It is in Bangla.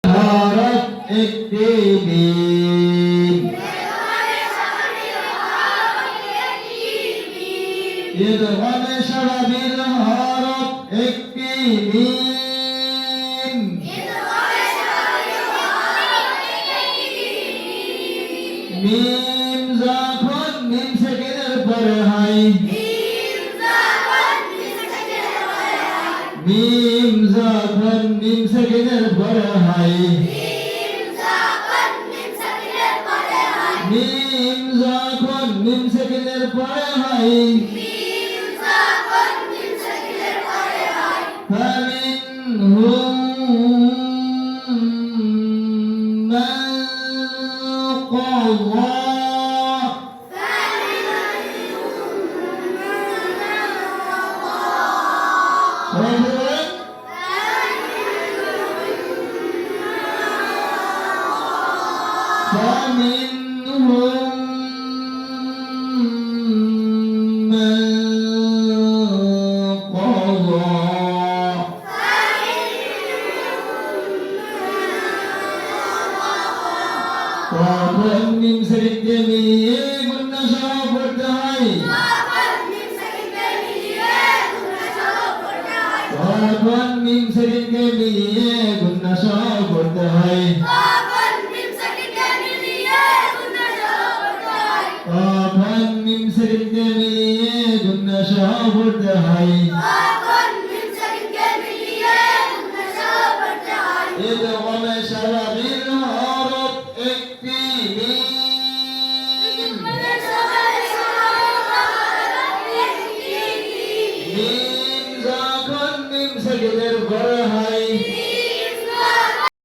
হরফ একটি মিম ইদগামে স্বাভাবিক হরফ একটি মিম মিম যখন মিম সেকেন্ডের পরে হয় মিম যখন মিম সেকেন্ডের পরে হয় মিম যখন মিম সেকেন্ডের পরে হয় فمنهم من قضى فمنهم من قضى তখন মিম সেকেন্ডে মিলিয়ে গুণনা সহ পড়তে হয় তখন মিম সেকেন্ডে মিলিয়ে